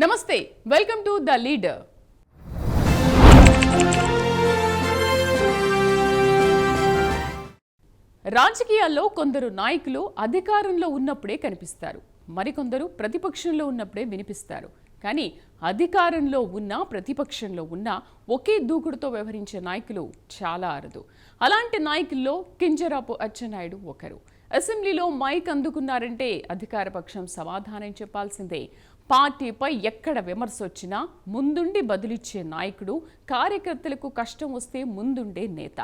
నమస్తే, welcome to the leader. రాజకీయాల్లో కొందరు నాయకులు అధికారంలో ఉన్నప్పుడే కనిపిస్తారు, మరికొందరు ప్రతిపక్షంలో ఉన్నప్పుడే వినిపిస్తారు. కానీ అధికారంలో ఉన్నా ప్రతిపక్షంలో ఉన్నా ఒకే దూకుడుతో వ్యవహరించే నాయకులు చాలా అరుదు. అలాంటి నాయకుల్లో కింజరాపు అచ్చెన్నాయుడు ఒకరు. అసెంబ్లీలో మైక్ అందుకున్నారంటే అధికార పక్షం సమాధానం చెప్పాల్సిందే. పార్టీపై ఎక్కడ విమర్శ వచ్చినా ముందుండి బదులిచ్చే నాయకుడు, కార్యకర్తలకు కష్టం వస్తే ముందుండే నేత.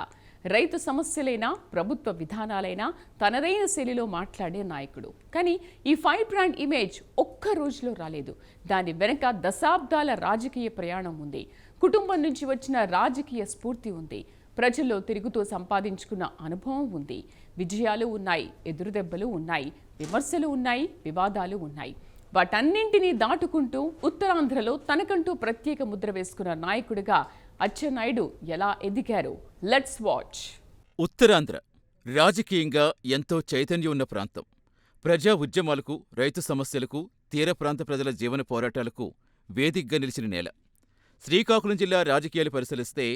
రైతు సమస్యలైనా ప్రభుత్వ విధానాలైనా తనదైన శైలిలో మాట్లాడే నాయకుడు. కానీ ఈ ఫైర్ బ్రాండ్ ఇమేజ్ ఒక్క రోజులో రాలేదు. దాని వెనక దశాబ్దాల రాజకీయ ప్రయాణం ఉంది. కుటుంబం నుంచి వచ్చిన రాజకీయ స్ఫూర్తి ఉంది. ప్రజల్లో తిరుగుతూ సంపాదించుకున్న అనుభవం ఉంది. విజయాలు ఉన్నాయి, ఎదురుదెబ్బలు ఉన్నాయి, విమర్శలు ఉన్నాయి, వివాదాలు ఉన్నాయి. వాటన్నింటినీ దాటుకుంటూ ఉత్తరాంధ్రలో తనకంటూ ప్రత్యేక ముద్ర వేసుకున్న నాయకుడిగా అచ్చెన్నాయుడు ఎలా ఎదిగారు? Let's watch. ఉత్తరాంధ్ర రాజకీయంగా ఎంతో చైతన్యం ఉన్న ప్రాంతం. ప్రజా ఉద్యమాలకు, రైతు సమస్యలకు, తీర ప్రాంత ప్రజల జీవన పోరాటాలకు వేదికగా నిలిచిన నేల. శ్రీకాకుళం జిల్లా రాజకీయాలు పరిశీలిస్తే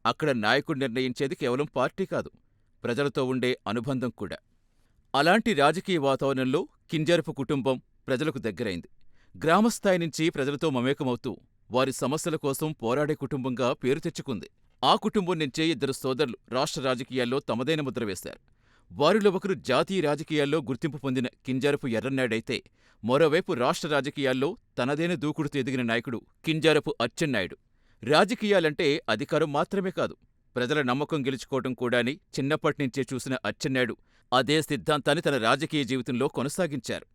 అక్కడ నాయకుడు నిర్ణయించేది కేవలం పార్టీ కాదు, ప్రజలతో ఉండే అనుబంధం కూడా. అలాంటి రాజకీయ వాతావరణంలో కింజరపు కుటుంబం ప్రజలకు దగ్గరైంది. గ్రామస్థాయి నుంచి ప్రజలతో మమేకమవుతూ వారి సమస్యల కోసం పోరాడే కుటుంబంగా పేరు తెచ్చుకుంది. ఆ కుటుంబం నుంచే ఇద్దరు సోదరులు రాష్ట్ర రాజకీయాల్లో తమదైన ముద్ర వేశారు. వారిలో ఒకరు జాతీయ రాజకీయాల్లో గుర్తింపు పొందిన కింజరపు ఎర్రన్నాయుడైతే, మరోవైపు రాష్ట్ర రాజకీయాల్లో తనదైన దూకుడుతో ఎదిగిన నాయకుడు కింజరపు అచ్చెన్నాయుడు. రాజకీయాలంటే అధికారం మాత్రమే కాదు, ప్రజల నమ్మకం గెలుచుకోవటం కూడాని చిన్నప్పటినుంచే చూసిన అచ్చెన్నాయుడు అదే సిద్ధాంతాన్ని తన రాజకీయ జీవితంలో కొనసాగించారు.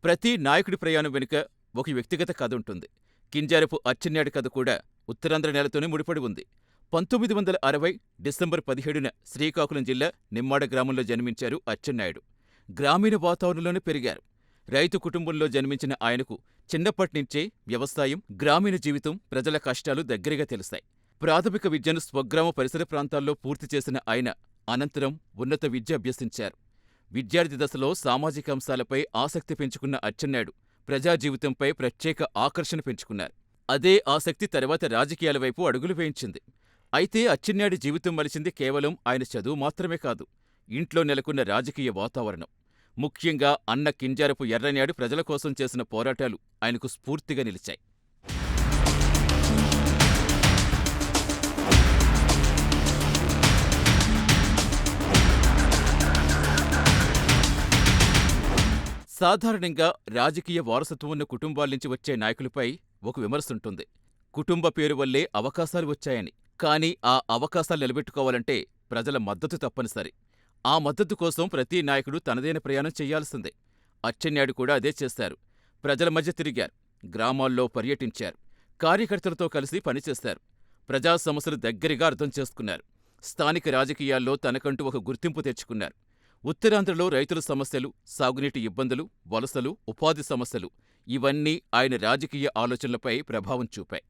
ప్రతి నాయకుడి ప్రయాణం వెనుక ఒక వ్యక్తిగత కథ ఉంటుంది. కింజరపు అచ్చెన్నాయుడి కథ కూడా ఉత్తరాంధ్ర నేలతోనే ముడిపడి ఉంది. 1960 డిసెంబర్ 17న శ్రీకాకుళం జిల్లా నిమ్మాడ గ్రామంలో జన్మించారు అచ్చెన్నాయుడు. గ్రామీణ వాతావరణంలోనే పెరిగారు. రైతు కుటుంబంలో జన్మించిన ఆయనకు చిన్నప్పటినుంచే వ్యవసాయం, గ్రామీణ జీవితం, ప్రజల కష్టాలు దగ్గరగా తెలిసాయి. ప్రాథమిక విద్యను స్వగ్రామ పరిసర ప్రాంతాల్లో పూర్తి చేసిన ఆయన అనంతరం ఉన్నత విద్య అభ్యసించారు. విద్యార్థి దశలో సామాజిక అంశాలపై ఆసక్తి పెంచుకున్న అచ్చెన్నాయుడు ప్రజా జీవితంపై ప్రత్యేక ఆకర్షణ పెంచుకున్నారు. అదే ఆసక్తి తర్వాత రాజకీయాల వైపు అడుగులు వేయించింది. అయితే అచ్చెన్నాయుడి జీవితం మలిచింది కేవలం ఆయన చదువు మాత్రమే కాదు, ఇంట్లో నెలకొన్న రాజకీయ వాతావరణం. ముఖ్యంగా అన్న కింజరపు ఎర్రన్నాయుడు ప్రజల కోసం చేసిన పోరాటాలు ఆయనకు స్ఫూర్తిగా నిలిచాయి. సాధారణంగా రాజకీయ వారసత్వం ఉన్న కుటుంబాల్నుంచి వచ్చే నాయకులపై ఒక విమర్శుంటుంది. కుటుంబ పేరు వల్లే అవకాశాలు వచ్చాయని. కానీ ఆ అవకాశాలు నిలబెట్టుకోవాలంటే ప్రజల మద్దతు తప్పనిసరి. ఆ మద్దతు కోసం ప్రతి నాయకుడు తనదైన ప్రయాణం చెయ్యాల్సిందే. అచ్చెన్నాయుడు కూడా అదే చేశారు. ప్రజల మధ్య తిరిగారు, గ్రామాల్లో పర్యటించారు, కార్యకర్తలతో కలిసి పనిచేశారు, ప్రజా సమస్యలు దగ్గరగా అర్థం చేసుకున్నారు. స్థానిక రాజకీయాల్లో తనకంటూ ఒక గుర్తింపు తెచ్చుకున్నారు. ఉత్తరాంధ్రలో రైతుల సమస్యలు, సాగునీటి ఇబ్బందులు, వలసలు, ఉపాధి సమస్యలు ఇవన్నీ ఆయన రాజకీయ ఆలోచనలపై ప్రభావం చూపాయి.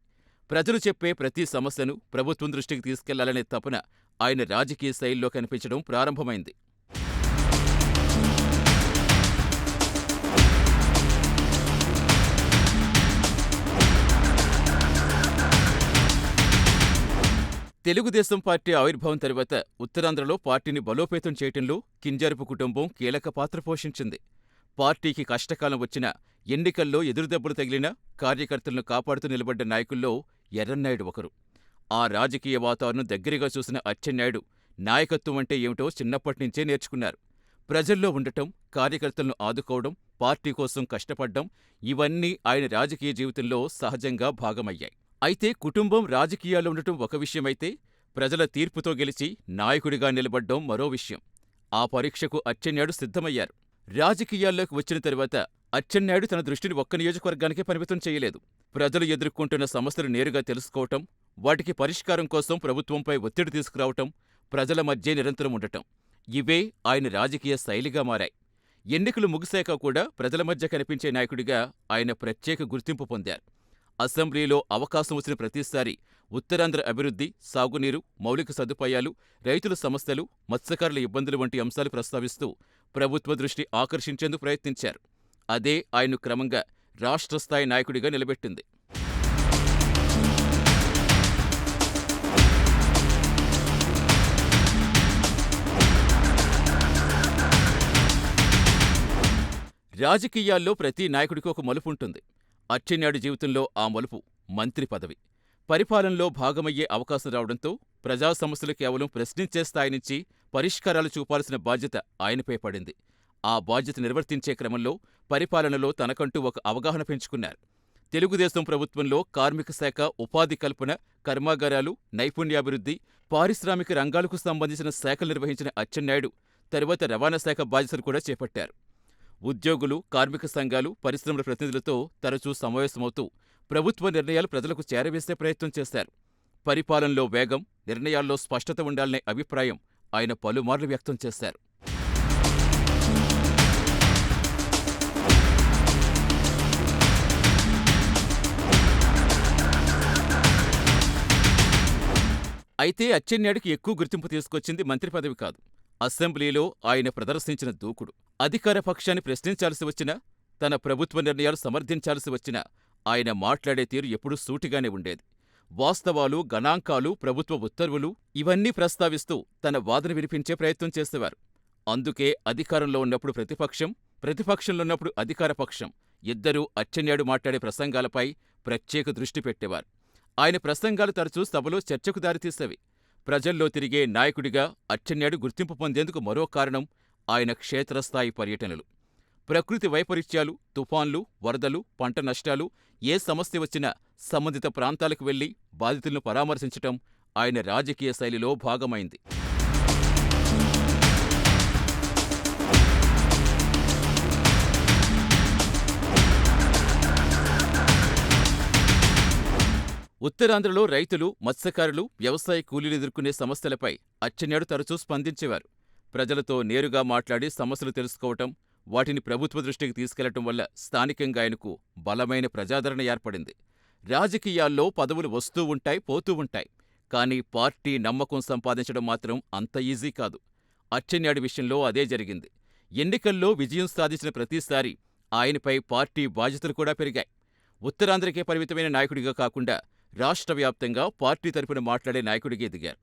ప్రజలు చెప్పే ప్రతి సమస్యను ప్రభుత్వం దృష్టికి తీసుకెళ్లాలనే తపన ఆయన రాజకీయ శైలిలో కనిపించడం ప్రారంభమైంది. తెలుగుదేశం పార్టీ ఆవిర్భావం తరువాత ఉత్తరాంధ్రలో పార్టీని బలోపేతం చేయటంలో కింజరపు కుటుంబం కీలక పాత్ర పోషించింది. పార్టీకి కష్టకాలం వచ్చినా, ఎన్నికల్లో ఎదురుదెబ్బలు తగిలినా కార్యకర్తలను కాపాడుతూ నిలబడ్డ నాయకుల్లో ఎర్రన్నాయుడు ఒకరు. ఆ రాజకీయ వాతావరణం దగ్గరగా చూసిన అచ్చెన్నాయుడు నాయకత్వం అంటే ఏమిటో చిన్నప్పటినుంచే నేర్చుకున్నారు. ప్రజల్లో ఉండటం, కార్యకర్తలను ఆదుకోవడం, పార్టీ కోసం కష్టపడ్డం ఇవన్నీ ఆయన రాజకీయ జీవితంలో సహజంగా భాగమయ్యాయి. అయితే కుటుంబం రాజకీయాల్లో ఉండటం ఒక విషయమైతే, ప్రజల తీర్పుతో గెలిచి నాయకుడిగా నిలబడ్డం మరో విషయం. ఆ పరీక్షకు అచ్చెన్నాయుడు సిద్ధమయ్యారు. రాజకీయాల్లోకి వచ్చిన తరువాత అచ్చెన్నాయుడు తన దృష్టిని ఒక్క నియోజకవర్గానికే పరిమితం చేయలేదు. ప్రజలు ఎదుర్కొంటున్న సమస్యలు నేరుగా తెలుసుకోవటం, వాటికి పరిష్కారం కోసం ప్రభుత్వంపై ఒత్తిడి తీసుకురావటం, ప్రజల మధ్య నిరంతరం ఉండటం ఇవే ఆయన రాజకీయ శైలిగా మారాయి. ఎన్నికలు ముగిశాక కూడా ప్రజల మధ్య కనిపించే నాయకుడిగా ఆయన ప్రత్యేక గుర్తింపు పొందారు. అసెంబ్లీలో అవకాశం వచ్చిన ప్రతిసారి ఉత్తరాంధ్ర అభివృద్ధి, సాగునీరు, మౌలిక సదుపాయాలు, రైతుల సమస్యలు, మత్స్యకారుల ఇబ్బందులు వంటి అంశాలు ప్రస్తావిస్తూ ప్రభుత్వ దృష్టి ఆకర్షించేందుకు ప్రయత్నించారు. అదే ఆయన్ను క్రమంగా రాష్ట్రస్థాయి నాయకుడిగా నిలబెట్టింది. రాజకీయాల్లో ప్రతి నాయకుడికి ఒక మలుపుంటుంది. అచ్చెన్నాయుడు జీవితంలో ఆ మలుపు మంత్రి పదవి. పరిపాలనలో భాగమయ్యే అవకాశం రావడంతో ప్రజా సమస్యలు కేవలం ప్రశ్నించే స్థాయి నుంచి పరిష్కారాలు చూపాల్సిన బాధ్యత ఆయనపై పడింది. ఆ బాధ్యత నిర్వర్తించే క్రమంలో పరిపాలనలో తనకంటూ ఒక అవగాహన పెంచుకున్నారు. తెలుగుదేశం ప్రభుత్వంలో కార్మిక శాఖ, ఉపాధి కల్పన, కర్మాగారాలు, నైపుణ్యాభివృద్ధి, పారిశ్రామిక రంగాలకు సంబంధించిన శాఖలు నిర్వహించిన అచ్చెన్నాయుడు తరువాత రవాణా శాఖ బాధ్యతలు కూడా చేపట్టారు. ఉద్యోగులు, కార్మిక సంఘాలు, పరిశ్రమల ప్రతినిధులతో తరచూ సమావేశమవుతూ ప్రభుత్వ నిర్ణయాలు ప్రజలకు చేరవేసే ప్రయత్నం చేశారు. పరిపాలనలో వేగం, నిర్ణయాల్లో స్పష్టత ఉండాలనే అభిప్రాయం ఆయన పలుమార్లు వ్యక్తం చేశారు. అయితే అచ్చెన్నాయుడికి ఎక్కువ గుర్తింపు తీసుకొచ్చింది మంత్రి పదవి కాదు, అసెంబ్లీలో ఆయన ప్రదర్శించిన దూకుడు. అధికార పక్షాన్ని ప్రశ్నించాల్సి వచ్చినా, తన ప్రభుత్వ నిర్ణయాలు సమర్థించాల్సి వచ్చినా ఆయన మాట్లాడే తీరు ఎప్పుడూ సూటిగానే ఉండేది. వాస్తవాలు, గణాంకాలు, ప్రభుత్వ ఉత్తర్వులు ఇవన్నీ ప్రస్తావిస్తూ తన వాదన వినిపించే ప్రయత్నం చేసేవారు. అందుకే అధికారంలో ఉన్నప్పుడు ప్రతిపక్షం, ప్రతిపక్షంలో ఉన్నప్పుడు అధికార పక్షం ఇద్దరూ అచ్చెన్నాయుడు మాట్లాడే ప్రసంగాలపై ప్రత్యేక దృష్టి పెట్టేవారు. ఆయన ప్రసంగాలు తరచూ సభలో చర్చకు దారితీసేవి. ప్రజల్లో తిరిగే నాయకుడిగా అచ్చెన్నాయుడు గుర్తింపు పొందేందుకు మరో కారణం ఆయన క్షేత్రస్థాయి పర్యటనలు. ప్రకృతి వైపరీత్యాలు, తుఫాన్లు, వరదలు, పంట నష్టాలు, ఏ సమస్య వచ్చినా సంబంధిత ప్రాంతాలకు వెళ్లి బాధితులను పరామర్శించటం ఆయన రాజకీయ శైలిలో భాగమైంది. ఉత్తరాంధ్రలో రైతులు, మత్స్యకారులు, వ్యవసాయ కూలీలు ఎదుర్కొనే సమస్యలపై అచ్చెన్నాయుడు తరచూ స్పందించేవారు. ప్రజలతో నేరుగా మాట్లాడి సమస్యలు తెలుసుకోవటం, వాటిని ప్రభుత్వ దృష్టికి తీసుకెళ్లటం వల్ల స్థానికంగా ఆయనకు బలమైన ప్రజాదరణ ఏర్పడింది. రాజకీయాల్లో పదవులు వస్తూ ఉంటాయి, పోతూ ఉంటాయి. కానీ పార్టీ నమ్మకం సంపాదించడం మాత్రం అంత ఈజీ కాదు. అచ్చెన్నాయుడు విషయంలో అదే జరిగింది. ఎన్నికల్లో విజయం సాధించిన ప్రతిసారీ ఆయనపై పార్టీ బాధ్యతలు కూడా పెరిగాయి. ఉత్తరాంధ్రకే పరిమితమైన నాయకుడిగా కాకుండా రాష్ట్ర వ్యాప్తంగా పార్టీ తరపున మాట్లాడే నాయకుడిగా ఎదిగారు.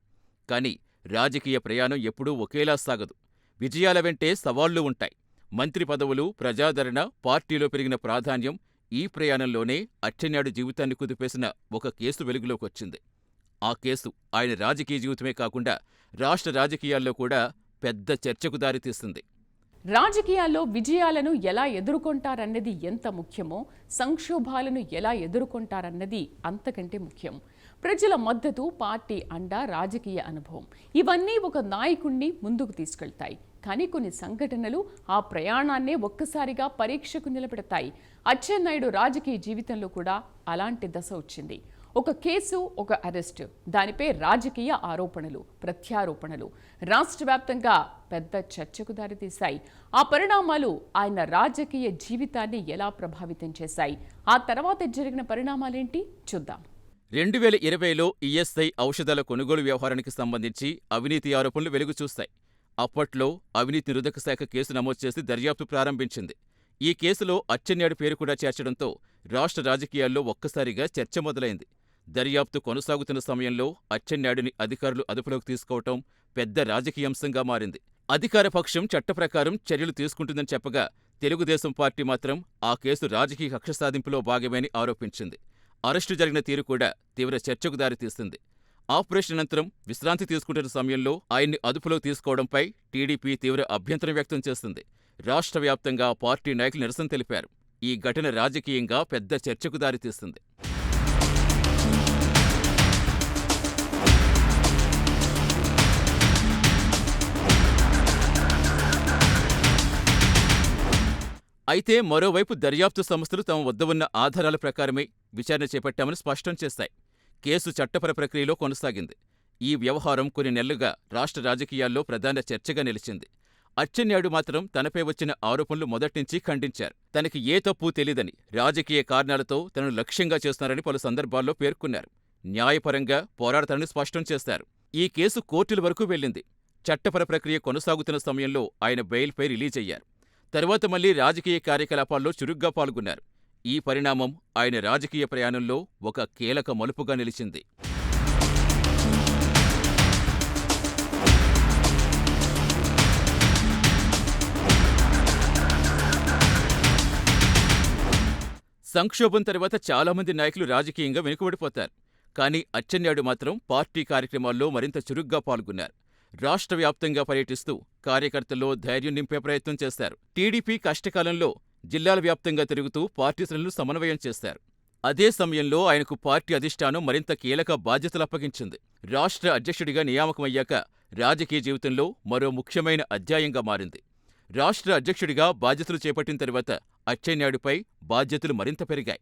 కానీ రాజకీయ ప్రయాణం ఎప్పుడూ ఒకేలా సాగదు. విజయాల వెంటే సవాళ్లూ ఉంటాయి. మంత్రి పదవులు, ప్రజాదరణ, పార్టీలో పెరిగిన ప్రాధాన్యం, ఈ ప్రయాణంలోనే అచ్చెన్నాయుడు జీవితాన్ని కుదిపేసిన ఒక కేసు వెలుగులోకొచ్చింది. ఆ కేసు ఆయన రాజకీయ జీవితమే కాకుండా రాష్ట్ర రాజకీయాల్లో కూడా పెద్ద చర్చకు దారితీస్తుంది. రాజకీయాల్లో విజయాలను ఎలా ఎదుర్కొంటారన్నది ఎంత ముఖ్యమో, సంక్షోభాలను ఎలా ఎదుర్కొంటారన్నది అంతకంటే ముఖ్యం. ప్రజల మద్దతు, పార్టీ అండ, రాజకీయ అనుభవం ఇవన్నీ ఒక నాయకుణ్ణి ముందుకు తీసుకెళ్తాయి. కానీ కొన్ని సంఘటనలు ఆ ప్రయాణాన్నే ఒక్కసారిగా పరీక్షకు నిలబెడతాయి. అచ్చెన్నాయుడు రాజకీయ జీవితంలో కూడా అలాంటి దశ వచ్చింది. ఒక కేసు, ఒక అరెస్టు, దానిపై రాజకీయ ఆరోపణలు, ప్రత్యారోపణలు రాష్ట్ర వ్యాప్తంగా పెద్ద చర్చకు దారితీశాయి. ఆ పరిణామాలు ఆయన రాజకీయ జీవితాన్ని ఎలా ప్రభావితం చేశాయి? ఆ తర్వాత జరిగిన పరిణామాలేంటి చూద్దాం. 2020లో ఈఎస్ఐ ఔషధాల కొనుగోలు వ్యవహారానికి సంబంధించి అవినీతి ఆరోపణలు వెలుగు చూస్తాయి. అప్పట్లో అవినీతి నిరోధక శాఖ కేసు నమోదు చేసి దర్యాప్తు ప్రారంభించింది. ఈ కేసులో అచ్చెన్నాయుడు పేరు కూడా చేర్చడంతో రాష్ట్ర రాజకీయాల్లో ఒక్కసారిగా చర్చ మొదలైంది. దర్యాప్తు కొనసాగుతున్న సమయంలో అచ్చెన్నాయుడిని అధికారులు అదుపులోకి తీసుకోవటం పెద్ద రాజకీయాంశంగా మారింది. అధికార పక్షం చట్ట ప్రకారం చర్యలు తీసుకుంటుందని చెప్పగా, తెలుగుదేశం పార్టీ మాత్రం ఆ కేసు రాజకీయ కక్ష సాధింపులో భాగమని ఆరోపించింది. అరెస్టు జరిగిన తీరు కూడా తీవ్ర చర్చకు దారితీస్తుంది. ఆపరేషన్ అనంతరం విశ్రాంతి తీసుకుంటున్న సమయంలో ఆయన్ని అదుపులోకి తీసుకోవడంపై టీడీపీ తీవ్ర అభ్యంతరం వ్యక్తం చేస్తుంది. రాష్ట్ర వ్యాప్తంగా పార్టీ నాయకులు నిరసన తెలిపారు. ఈ ఘటన రాజకీయంగా పెద్ద చర్చకు దారితీస్తుంది. అయితే మరోవైపు దర్యాప్తు సంస్థలు తమ వద్ద ఉన్న ఆధారాల ప్రకారమే విచారణ చేపట్టామని స్పష్టం చేశాయి. కేసు చట్టపర ప్రక్రియలో కొనసాగింది. ఈ వ్యవహారం కొన్ని నెలలుగా రాష్ట్ర రాజకీయాల్లో ప్రధాన చర్చగా నిలిచింది. అచ్చెన్నాయుడు మాత్రం తనపై వచ్చిన ఆరోపణలు మొదట్నుంచి ఖండించారు. తనకి ఏ తప్పు తెలీదని, రాజకీయ కారణాలతో తనను లక్ష్యంగా చేస్తున్నారని పలు సందర్భాల్లో పేర్కొన్నారు. న్యాయపరంగా పోరాడతానని స్పష్టం చేశారు. ఈ కేసు కోర్టుల వరకు వెళ్ళింది. చట్టపర ప్రక్రియ కొనసాగుతున్న సమయంలో ఆయన బెయిల్పై రిలీజయ్యారు. తరువాత మళ్లీ రాజకీయ కార్యకలాపాల్లో చురుగ్గా పాల్గొన్నారు. ఈ పరిణామం ఆయన రాజకీయ ప్రయాణంలో ఒక కీలక మలుపుగా నిలిచింది. సంక్షోభం తర్వాత చాలామంది నాయకులు రాజకీయంగా వెనుకబడిపోతారు. కానీ అచ్చెన్నాయుడు మాత్రం పార్టీ కార్యక్రమాల్లో మరింత చురుగ్గా పాల్గొన్నారు. రాష్ట్ర వ్యాప్తంగా పర్యటిస్తూ కార్యకర్తల్లో ధైర్యం నింపే ప్రయత్నం చేశారు. టీడీపీ కష్టకాలంలో జిల్లాల వ్యాప్తంగా తిరుగుతూ పార్టీ శ్రేణులను సమన్వయం చేశారు. అదే సమయంలో ఆయనకు పార్టీ అధిష్టానం మరింత కీలక బాధ్యతలు అప్పగించింది. రాష్ట్ర అధ్యక్షుడిగా నియామకమయ్యాక రాజకీయ జీవితంలో మరో ముఖ్యమైన అధ్యాయంగా మారింది. రాష్ట్ర అధ్యక్షుడిగా బాధ్యతలు చేపట్టిన తరువాత అచ్చెన్నాయుడుపై బాధ్యతలు మరింత పెరిగాయి.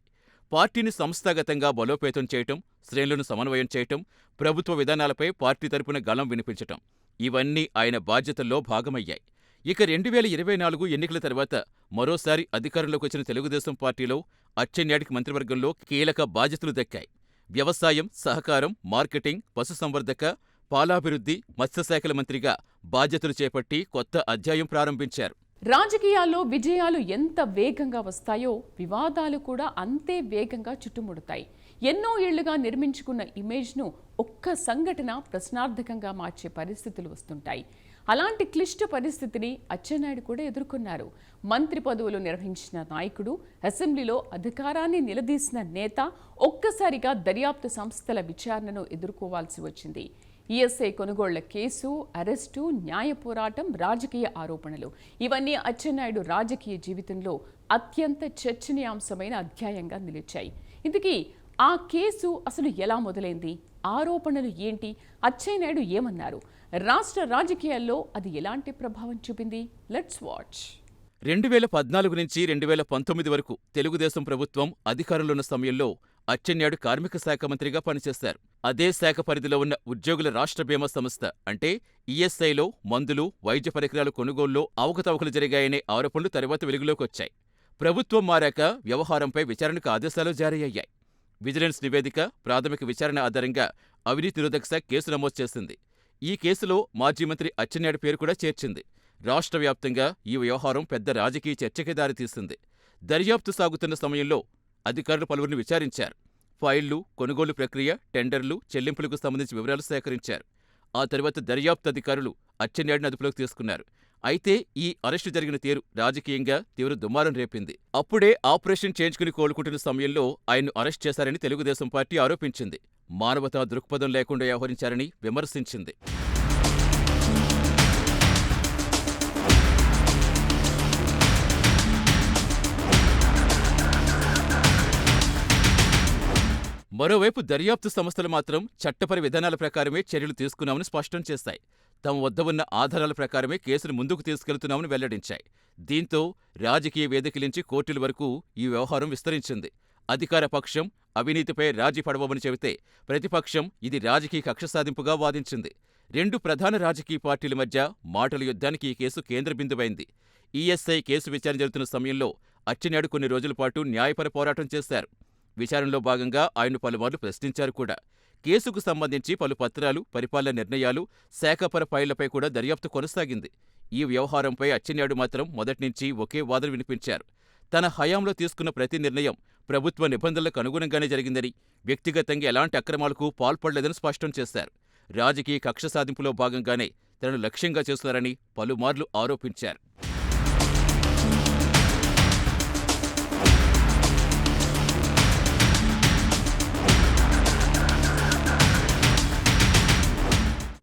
పార్టీని సంస్థాగతంగా బలోపేతం చేయటం, శ్రేణులను సమన్వయం చేయటం, ప్రభుత్వ విధానాలపై పార్టీ తరపున గళం వినిపించటం ఇవన్నీ ఆయన బాధ్యతల్లో భాగమయ్యాయి. ఇక 2024 ఎన్నికల తర్వాత మరోసారి అధికారంలోకి వచ్చిన తెలుగుదేశం పార్టీలో అచ్చెన్నాయుడికి మంత్రివర్గంలో కీలక బాధ్యతలు దక్కాయి. వ్యవసాయం, సహకారం, మార్కెటింగ్, పశుసంవర్ధక, పాలాభివృద్ధి, మత్స్యశాఖల మంత్రిగా బాధ్యతలు చేపట్టి కొత్త అధ్యాయం ప్రారంభించారు. రాజకీయాల్లో విజయాలు ఎంత వేగంగా వస్తాయో వివాదాలు కూడా అంతే వేగంగా చుట్టుముడతాయి. ఎన్నో ఏళ్లుగా నిర్మించుకున్న ఇమేజ్ను ఒక్క సంఘటన ప్రశ్నార్థకంగా మార్చే పరిస్థితులు వస్తుంటాయి. అలాంటి క్లిష్ట పరిస్థితిని అచ్చెన్నాయుడు కూడా ఎదుర్కొన్నారు. మంత్రి పదవులు నిర్వహించిన నాయకుడు, అసెంబ్లీలో అధికారాన్ని నిలదీసిన నేత ఒక్కసారిగా దర్యాప్తు సంస్థల విచారణను ఎదుర్కోవాల్సి వచ్చింది. ఈఎస్ఐ కొనుగోళ్ల కేసు, అరెస్టు, న్యాయ పోరాటం, రాజకీయ ఆరోపణలు ఇవన్నీ అచ్చెన్నాయుడు రాజకీయ జీవితంలో అత్యంత చర్చనీయాంశమైన అధ్యాయంగా నిలిచాయి. ఇంతకీ ఆ కేసు అసలు ఎలా మొదలైంది? ఆరోపణలు ఏంటి? అచ్చెన్నాయుడు ఏమన్నారు? రాష్ట్ర రాజకీయాల్లో అది ఎలాంటి ప్రభావం చూపింది? Let's watch. 2014 నుంచి 2019 వరకు తెలుగుదేశం ప్రభుత్వం అధికారంలో ఉన్న సమయంలో అచ్చెన్నాయుడు కార్మిక శాఖ మంత్రిగా పనిచేశారు. అదే శాఖ పరిధిలో ఉన్న ఉద్యోగుల రాష్ట్ర బీమా సంస్థ అంటే ఈఎస్ఐలో మందులు, వైద్య పరికరాల కొనుగోలులో అవకతవకలు జరిగాయనే ఆరోపణలు తరువాత వెలుగులోకొచ్చాయి. ప్రభుత్వం మారాక వ్యవహారంపై విచారణకు ఆదేశాలు జారీ అయ్యాయి. విజిలెన్స్ నివేదిక, ప్రాథమిక విచారణ ఆధారంగా అవినీతి నిరోధక శాఖ కేసు నమోదు చేసింది. ఈ కేసులో మాజీ మంత్రి అచ్చెన్నాయుడు పేరు కూడా చేర్చింది. రాష్ట్ర వ్యాప్తంగా ఈ వ్యవహారం పెద్ద రాజకీయ చర్చకి దారితీసింది. దర్యాప్తు సాగుతున్న సమయంలో అధికారులు పలువురిని విచారించారు. ఫైళ్లు, కొనుగోలు ప్రక్రియ, టెండర్లు, చెల్లింపులకు సంబంధించి వివరాలు సేకరించారు. ఆ తర్వాత దర్యాప్తు అధికారులు అచ్చెన్నాయుడిని అదుపులోకి తీసుకున్నారు. అయితే ఈ అరెస్టు జరిగిన తీరు రాజకీయంగా తీవ్ర దుమారం రేపింది. అప్పుడే ఆపరేషన్ చేయించుకుని కోలుకుంటున్న సమయంలో ఆయన్ను అరెస్ట్ చేశారని తెలుగుదేశం పార్టీ ఆరోపించింది. మానవతా దృక్పథం లేకుండా వ్యవహరించారని విమర్శించింది. మరోవైపు దర్యాప్తు సంస్థలు మాత్రం చట్టపర విధానాల ప్రకారమే చర్యలు తీసుకున్నామని స్పష్టం చేశాయి. తమ వద్ద ఉన్న ఆధారాల ప్రకారమే కేసును ముందుకు తీసుకెళ్తున్నామని వెల్లడించాయి. దీంతో రాజకీయ వేదికల నుంచి కోర్టుల వరకు ఈ వ్యవహారం విస్తరించింది. అధికార పక్షం అవినీతిపై రాజీ పడవమని చెబితే ప్రతిపక్షం ఇది రాజకీయ కక్ష సాధింపుగా వాదించింది. రెండు ప్రధాన రాజకీయ పార్టీల మధ్య మాటల యుద్ధానికి ఈ కేసు కేంద్ర బిందువైంది. ఈఎస్ఐ కేసు విచారణ జరుగుతున్న సమయంలో అచ్చెన్నాయుడు కొన్ని రోజుల పాటు న్యాయపర పోరాటం చేశారు. విచారణలో భాగంగా ఆయన్ను పలుమార్లు ప్రశ్నించారు కూడా. కేసుకు సంబంధించి పలు పత్రాలు, పరిపాలన నిర్ణయాలు, శాఖపర ఫైళ్లపై కూడా దర్యాప్తు కొనసాగింది. ఈ వ్యవహారంపై అచ్చెన్నాయుడు మాత్రం మొదట్నుంచి ఒకే వాదన వినిపించారు. తన హయాంలో తీసుకున్న ప్రతి నిర్ణయం ప్రభుత్వ నిబంధనలకు అనుగుణంగానే జరిగిందని, వ్యక్తిగతంగా ఎలాంటి అక్రమాలకు పాల్పడలేదని స్పష్టం చేశారు. రాజకీయ కక్ష సాధింపులో భాగంగానే తనను లక్ష్యంగా చేస్తున్నారని పలుమార్లు ఆరోపించారు.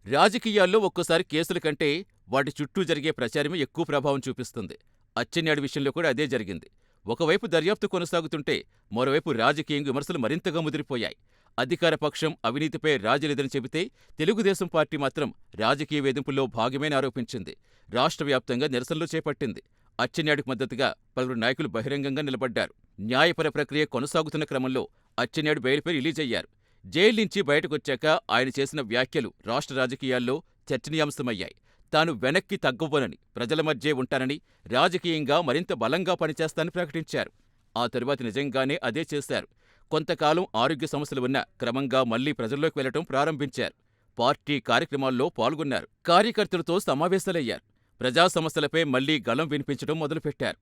రాజకీయాల్లో ఒక్కోసారి కేసుల కంటే వాటి చుట్టూ జరిగే ప్రచారమే ఎక్కువ ప్రభావం చూపిస్తుంది. అచ్చెన్నాయుడు విషయంలో కూడా అదే జరిగింది. ఒకవైపు దర్యాప్తు కొనసాగుతుంటే మరోవైపు రాజకీయంగా విమర్శలు మరింతగా ముదిరిపోయాయి. అధికార పక్షం అవినీతిపై రాజీ లేదని చెబితే తెలుగుదేశం పార్టీ మాత్రం రాజకీయ వేధింపుల్లో భాగమేనని ఆరోపించింది. రాష్ట్ర వ్యాప్తంగా నిరసనలు చేపట్టింది. అచ్చెన్నాయుడికి మద్దతుగా పలువురు నాయకులు బహిరంగంగా నిలబడ్డారు. న్యాయపర ప్రక్రియ కొనసాగుతున్న క్రమంలో అచ్చెన్నాయుడు బెయిల్పై రిలీజ్ అయ్యారు. జైలు నుంచి బయటకొచ్చాక ఆయన చేసిన వ్యాఖ్యలు రాష్ట్ర రాజకీయాల్లో చర్చనీయాంశమయ్యాయి. తాను వెనక్కి తగ్గవనని, ప్రజల మధ్యే ఉంటానని, రాజకీయంగా మరింత బలంగా పనిచేస్తానని ప్రకటించారు. ఆ తరువాత నిజంగానే అదే చేశారు. కొంతకాలం ఆరోగ్య సమస్యలు ఉన్నా క్రమంగా మళ్లీ ప్రజల్లోకి వెళ్లటం ప్రారంభించారు. పార్టీ కార్యక్రమాల్లో పాల్గొన్నారు. కార్యకర్తలతో సమావేశాలయ్యారు. ప్రజా సమస్యలపై మళ్లీ గళం వినిపించడం మొదలుపెట్టారు.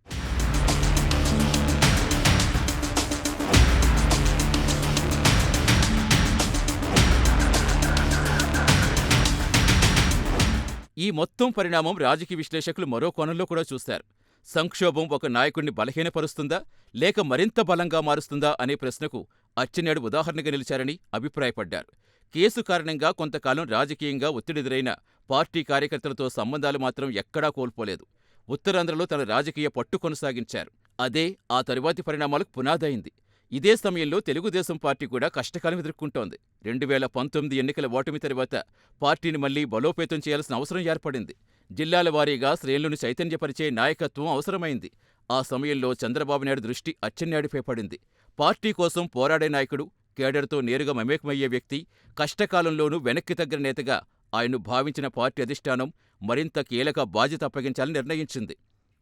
ఈ మొత్తం పరిణామం రాజకీయ విశ్లేషకులు మరో కోణంలో కూడా చూశారు. సంక్షోభం ఒక నాయకుడిని బలహీనపరుస్తుందా, లేక మరింత బలంగా మారుస్తుందా అనే ప్రశ్నకు అచ్చెన్నాయుడు ఉదాహరణగా నిలిచారని అభిప్రాయపడ్డారు. కేసు కారణంగా కొంతకాలం రాజకీయంగా ఒత్తిడెదురైన పార్టీ కార్యకర్తలతో సంబంధాలు మాత్రం ఎక్కడా కోల్పోలేదు. ఉత్తరాంధ్రలో తన రాజకీయ పట్టు కొనసాగించారు. అదే ఆ తరువాతి పరిణామాలకు పునాదైంది. ఇదే సమయంలో తెలుగుదేశం పార్టీ కూడా కష్టకాలం ఎదుర్కొంటోంది. 2019 ఎన్నికల ఓటమి తరువాత పార్టీని మళ్లీ బలోపేతం చేయాల్సిన అవసరం ఏర్పడింది. జిల్లాల వారీగా శ్రేణులను చైతన్యపరిచే నాయకత్వం అవసరమైంది. ఆ సమయంలో చంద్రబాబు నాయుడు దృష్టి అచ్చెన్నాయుడిపై పడింది. పార్టీ కోసం పోరాడే నాయకుడు, కేడర్తో నేరుగా మమేకమయ్యే వ్యక్తి, కష్టకాలంలోనూ వెనక్కి తగ్గిన నేతగా ఆయన్ను భావించిన పార్టీ అధిష్టానం మరింత కీలక బాధ్యత అప్పగించాలని నిర్ణయించింది.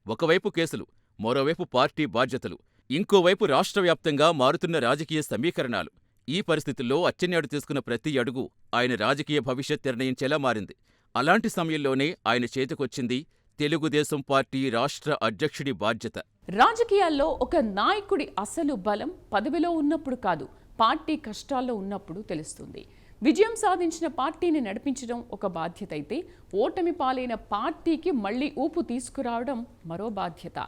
ఒకవైపు కేసులు, మరోవైపు పార్టీ బాధ్యతలు, ఇంకోవైపు రాష్ట్ర వ్యాప్తంగా మారుతున్న రాజకీయ సమీకరణాలు. ఈ పరిస్థితుల్లో అచ్చెన్నాయుడు తీసుకున్న ప్రతి అడుగు ఆయన రాజకీయ భవిష్యత్ నిర్ణయించేలా మారింది. అలాంటి సమయంలోనే ఆయన చేతికొచ్చింది తెలుగుదేశం పార్టీ రాష్ట్ర అధ్యక్షుడి బాధ్యత. రాజకీయాల్లో ఒక నాయకుడి అసలు బలం పదవిలో ఉన్నప్పుడు కాదు, పార్టీ కష్టాల్లో ఉన్నప్పుడు తెలుస్తుంది. విజయం సాధించిన పార్టీని నడిపించడం ఒక బాధ్యత అయితే, ఓటమి పాలైన పార్టీకి మళ్లీ ఊపు తీసుకురావడం మరో బాధ్యత.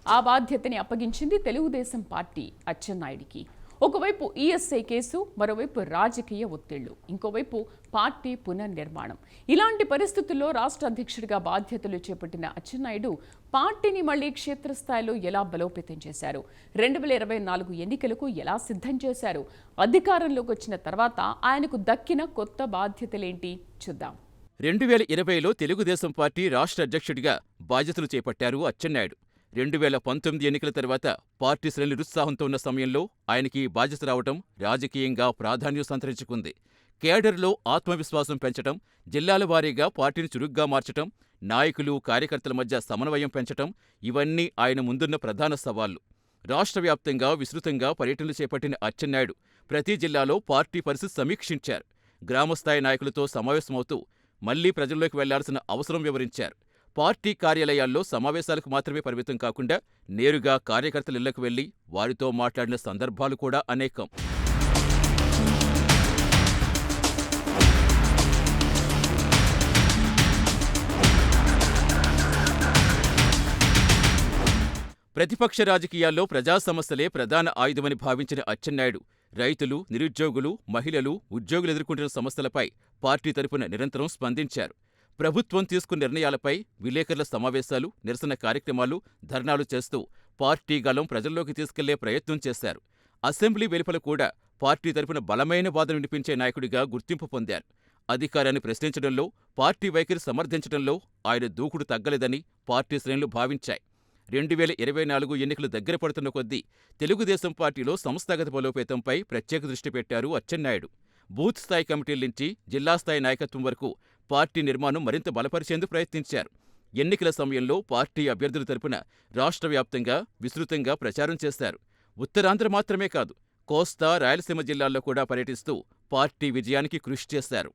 ఆ బాధ్యతని అప్పగించింది తెలుగుదేశం పార్టీ అచ్చెన్నాయుడికి. ఒకవైపు ఈఎస్ఐ కేసు, మరోవైపు రాజకీయ ఒత్తిళ్లు, ఇంకోవైపు పార్టీ పునర్నిర్మాణం. ఇలాంటి పరిస్థితుల్లో రాష్ట్ర అధ్యక్షుడిగా బాధ్యతలు చేపట్టిన అచ్చెన్నాయుడు పార్టీని మళ్లీ క్షేత్రస్థాయిలో ఎలా బలోపేతం చేశారు, 2024 ఎన్నికలకు ఎలా సిద్ధం చేశారు, అధికారంలోకి వచ్చిన తర్వాత ఆయనకు దక్కిన కొత్త బాధ్యతలేంటి చూద్దాం. 2020లో తెలుగుదేశం పార్టీ రాష్ట్ర అధ్యక్షుడిగా బాధ్యతలు చేపట్టారు అచ్చెన్నాయుడు. 2019 ఎన్నికల తర్వాత పార్టీ శ్రేణులు నిరుత్సాహంతో ఉన్న సమయంలో ఆయనకి బాధ్యత రావటం రాజకీయంగా ప్రాధాన్యం సంతరించుకుంది. కేడర్లో ఆత్మవిశ్వాసం పెంచటం, జిల్లాల వారీగా పార్టీని చురుగ్గా మార్చటం, నాయకులు, కార్యకర్తల మధ్య సమన్వయం పెంచటం ఇవన్నీ ఆయన ముందున్న ప్రధాన సవాళ్లు. రాష్ట్ర వ్యాప్తంగా విస్తృతంగా పర్యటనలు చేపట్టిన అచ్చెన్నాయుడు ప్రతి జిల్లాలో పార్టీ పరిస్థితి సమీక్షించారు. గ్రామస్థాయి నాయకులతో సమావేశమవుతూ మళ్లీ ప్రజల్లోకి వెళ్లాల్సిన అవసరం వివరించారు. పార్టీ కార్యాలయాల్లో సమావేశాలకు మాత్రమే పరిమితం కాకుండా నేరుగా కార్యకర్తల ఇళ్లకు వెళ్లి వారితో మాట్లాడిన సందర్భాలు కూడా అనేకం. ప్రతిపక్ష రాజకీయాల్లో ప్రజా సమస్యలే ప్రధాన ఆయుధమని భావించిన అచ్చెన్నాయుడు రైతులు, నిరుద్యోగులు, మహిళలు, ఉద్యోగులు ఎదుర్కొంటున్న సమస్యలపై పార్టీ తరపున నిరంతరం స్పందించారు. ప్రభుత్వం తీసుకున్న నిర్ణయాలపై విలేకరుల సమావేశాలు, నిరసన కార్యక్రమాలు, ధర్నాలు చేస్తూ పార్టీ గళం ప్రజల్లోకి తీసుకెళ్లే ప్రయత్నం చేశారు. అసెంబ్లీ వెలుపల కూడా పార్టీ తరపున బలమైన వాదన వినిపించే నాయకుడిగా గుర్తింపు పొందారు. అధికారాన్ని ప్రశ్నించడంలో, పార్టీ వైఖరి సమర్థించడంలో ఆయన దూకుడు తగ్గలేదని పార్టీ శ్రేణులు భావించాయి. 2024 ఎన్నికలు దగ్గర పడుతున్న కొద్దీ తెలుగుదేశం పార్టీలో సంస్థాగత బలోపేతంపై ప్రత్యేక దృష్టి పెట్టారు అచ్చెన్నాయుడు. బూత్ స్థాయి కమిటీల నుంచి జిల్లా స్థాయి నాయకత్వం వరకు పార్టీ నిర్మాణం మరింత బలపరిచేందుకు ప్రయత్నించారు. ఎన్నికల సమయంలో పార్టీ అభ్యర్థుల తరపున రాష్ట్ర వ్యాప్తంగా విస్తృతంగా ప్రచారం చేశారు. ఉత్తరాంధ్ర మాత్రమే కాదు, కోస్తా, రాయలసీమ జిల్లాల్లో కూడా పర్యటిస్తూ పార్టీ విజయానికి కృషి చేశారు.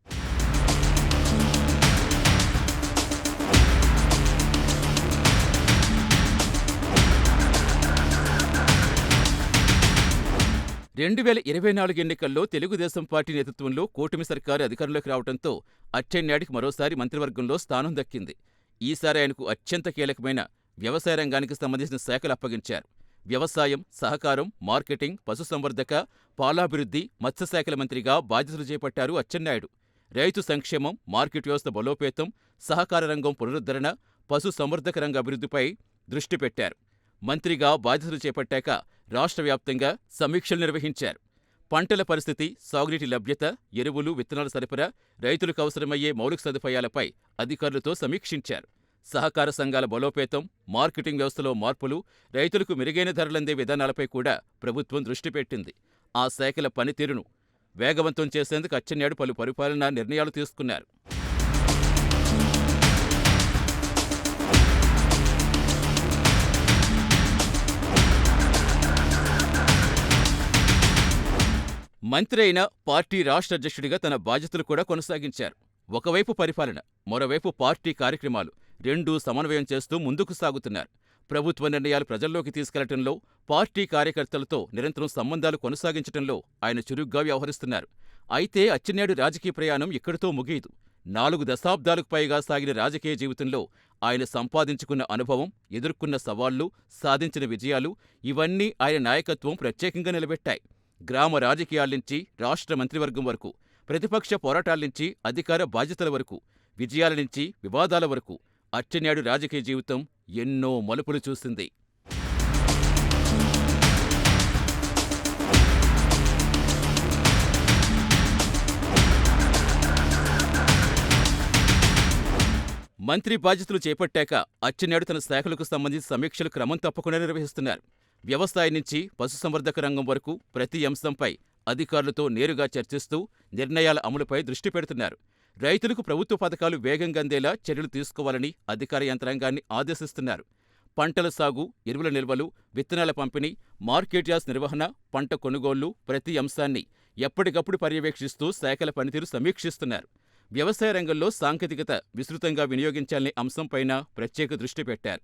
రెండు 2024 ఎన్నికల్లో తెలుగుదేశం పార్టీ నేతృత్వంలో కూటమి సర్కారు అధికారంలోకి రావడంతో అచ్చెన్నాయుడికి మరోసారి మంత్రివర్గంలో స్థానం దక్కింది. ఈసారి ఆయనకు అత్యంత కీలకమైన వ్యవసాయ రంగానికి సంబంధించిన శాఖలు అప్పగించారు. వ్యవసాయం, సహకారం, మార్కెటింగ్, పశుసంవర్ధక, పాలాభివృద్ధి, మత్స్యశాఖల మంత్రిగా బాధ్యతలు చేపట్టారు అచ్చెన్నాయుడు. రైతు సంక్షేమం, మార్కెట్ వ్యవస్థ బలోపేతం, సహకార రంగం పునరుద్ధరణ, పశు సంవర్ధక రంగ అభివృద్ధిపై దృష్టి పెట్టారు. మంత్రిగా బాధ్యతలు చేపట్టాక రాష్ట్ర వ్యాప్తంగా సమీక్షలు నిర్వహించారు. పంటల పరిస్థితి, సాగునీటి లభ్యత, ఎరువులు, విత్తనాల సరఫరా, రైతులకు అవసరమయ్యే మౌలిక సదుపాయాలపై అధికారులతో సమీక్షించారు. సహకార సంఘాల బలోపేతం, మార్కెటింగ్ వ్యవస్థలో మార్పులు, రైతులకు మెరుగైన ధరలందే విధానాలపై కూడా ప్రభుత్వం దృష్టి పెట్టింది. ఆ శాఖల పనితీరును వేగవంతం చేసేందుకు అచ్చెన్నాయుడు పలు పరిపాలనా నిర్ణయాలు తీసుకున్నారు. మంత్రి అయిన పార్టీ రాష్ట్ర అధ్యక్షుడిగా తన బాధ్యతలు కూడా కొనసాగించారు. ఒకవైపు పరిపాలన, మరోవైపు పార్టీ కార్యక్రమాలు రెండూ సమన్వయం చేస్తూ ముందుకు సాగుతున్నారు. ప్రభుత్వ నిర్ణయాలు ప్రజల్లోకి తీసుకెళ్లటంలో, పార్టీ కార్యకర్తలతో నిరంతరం సంబంధాలు కొనసాగించటంలో ఆయన చురుగ్గా వ్యవహరిస్తున్నారు. అయితే అచ్చెన్నాయుడు రాజకీయ ప్రయాణం ఇక్కడితో ముగియదు. 4 దశాబ్దాలకు పైగా సాగిన రాజకీయ జీవితంలో ఆయన సంపాదించుకున్న అనుభవం, ఎదుర్కొన్న సవాళ్లు, సాధించిన విజయాలు ఇవన్నీ ఆయన నాయకత్వం ప్రత్యేకంగా నిలబెట్టాయి. గ్రామ రాజకీయాల్నించి రాష్ట్ర మంత్రివర్గం వరకు, ప్రతిపక్ష పోరాటాల్నించి అధికార బాధ్యతల వరకు, విజయాల నుంచి వివాదాల వరకు అచ్చెన్నాయుడు రాజకీయ జీవితం ఎన్నో మలుపులు చూసింది. మంత్రి బాధ్యతలు చేపట్టాక అచ్చెన్నాయుడు తన శాఖలకు సంబంధించి సమీక్షలు క్రమం తప్పకుండా నిర్వహిస్తున్నారు. వ్యవసాయం నుంచి పశుసంవర్ధక రంగం వరకు ప్రతి అంశంపై అధికారులతో నేరుగా చర్చిస్తూ నిర్ణయాల అమలుపై దృష్టి పెడుతున్నారు. రైతులకు ప్రభుత్వ పథకాలు వేగంగా అందేలా చర్యలు తీసుకోవాలని అధికార యంత్రాంగాన్ని ఆదేశిస్తున్నారు. పంటల సాగు, ఎరువుల నిల్వలు, విత్తనాల పంపిణీ, మార్కెట్ యార్డ్స్ నిర్వహణ, పంట కొనుగోళ్లు ప్రతి అంశాన్ని ఎప్పటికప్పుడు పర్యవేక్షిస్తూ శాఖల పనితీరు సమీక్షిస్తున్నారు. వ్యవసాయ రంగంలో సాంకేతికత విస్తృతంగా వినియోగించాలనే అంశంపైన ప్రత్యేక దృష్టి పెట్టారు.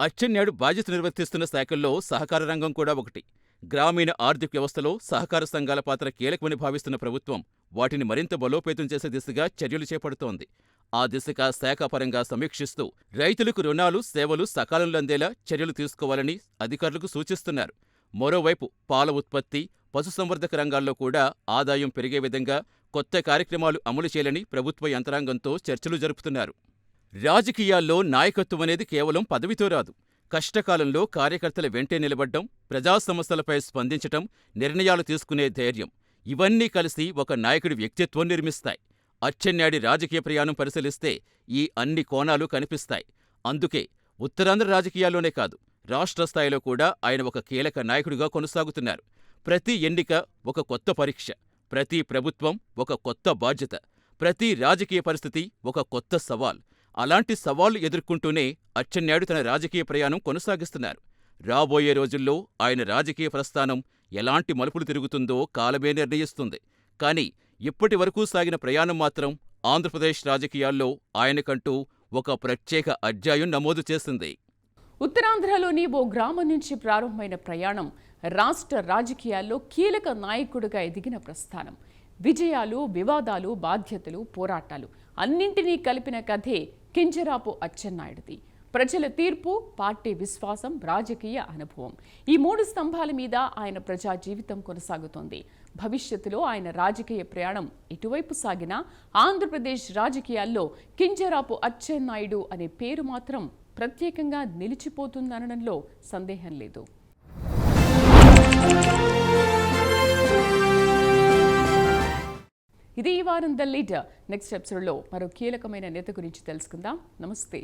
అచ్చెన్నాయుడు బాధ్యత నిర్వర్తిస్తున్న శాఖల్లో సహకార రంగం కూడా ఒకటి. గ్రామీణ ఆర్థిక వ్యవస్థలో సహకార సంఘాల పాత్ర కీలకమని భావిస్తున్న ప్రభుత్వం వాటిని మరింత బలోపేతం చేసే దిశగా చర్యలు చేపడుతోంది. ఆ దిశగా శాఖాపరంగా సమీక్షిస్తూ రైతులకు రుణాలు, సేవలు సకాలంలో అందేలా చర్యలు తీసుకోవాలని అధికారులకు సూచిస్తున్నారు. మరోవైపు పాల ఉత్పత్తి, పశుసంవర్ధక రంగాల్లో కూడా ఆదాయం పెరిగే విధంగా కొత్త కార్యక్రమాలు అమలు చేయాలని ప్రభుత్వ యంత్రాంగంతో చర్చలు జరుపుతున్నారు. రాజకీయాల్లో నాయకత్వం అనేది కేవలం పదవితో రాదు. కష్టకాలంలో కార్యకర్తల వెంటే నిలబడ్డం, ప్రజా సమస్యలపై స్పందించటం, నిర్ణయాలు తీసుకునే ధైర్యం ఇవన్నీ కలిసి ఒక నాయకుడి వ్యక్తిత్వం నిర్మిస్తాయి. అచ్చెన్నాయుడి రాజకీయ ప్రయాణం పరిశీలిస్తే ఈ అన్ని కోణాలు కనిపిస్తాయి. అందుకే ఉత్తరాంధ్ర రాజకీయాల్లోనే కాదు, రాష్ట్ర స్థాయిలో కూడా ఆయన ఒక కీలక నాయకుడిగా కొనసాగుతున్నారు. ప్రతి ఎన్నిక ఒక కొత్త పరీక్ష, ప్రతి ప్రభుత్వం ఒక కొత్త బాధ్యత, ప్రతి రాజకీయ పరిస్థితి ఒక కొత్త సవాల్. అలాంటి సవాళ్లు ఎదుర్కొంటూనే అచ్చెన్నాయుడు తన రాజకీయ ప్రయాణం కొనసాగిస్తున్నారు. రాబోయే రోజుల్లో ఆయన రాజకీయ ప్రస్థానం ఎలాంటి మలుపులు తిరుగుతుందో కాలమే నిర్ణయిస్తుంది. కానీ ఇప్పటి వరకు సాగిన ప్రయాణం మాత్రం ఆంధ్రప్రదేశ్ రాజకీయాల్లో ఆయనకంటూ ఒక ప్రత్యేక అధ్యాయం నమోదు చేసింది. ఉత్తరాంధ్రలోని ఓ గ్రామం నుంచి ప్రారంభమైన ప్రయాణం రాష్ట్ర రాజకీయాల్లో కీలక నాయకుడిగా ఎదిగిన ప్రస్థానం. విజయాలు, వివాదాలు, బాధ్యతలు, పోరాటాలు అన్నింటినీ కలిపిన కథే కింజరాపు అచ్చెన్నాయుడిది. ప్రజల తీర్పు, పార్టీ విశ్వాసం, రాజకీయ అనుభవం ఈ 3 స్తంభాల మీద ఆయన ప్రజా జీవితం కొనసాగుతోంది. భవిష్యత్తులో ఆయన రాజకీయ ప్రయాణం ఎటువైపు సాగినా ఆంధ్రప్రదేశ్ రాజకీయాల్లో కింజరాపు అచ్చెన్నాయుడు అనే పేరు మాత్రం ప్రత్యేకంగా నిలిచిపోతుందనడంలో సందేహం లేదు. ఇది ఈ వారం ద లీడర్. నెక్స్ట్ ఎపిసోడ్లో మరో కీలకమైన నేత గురించి తెలుసుకుందాం. నమస్తే.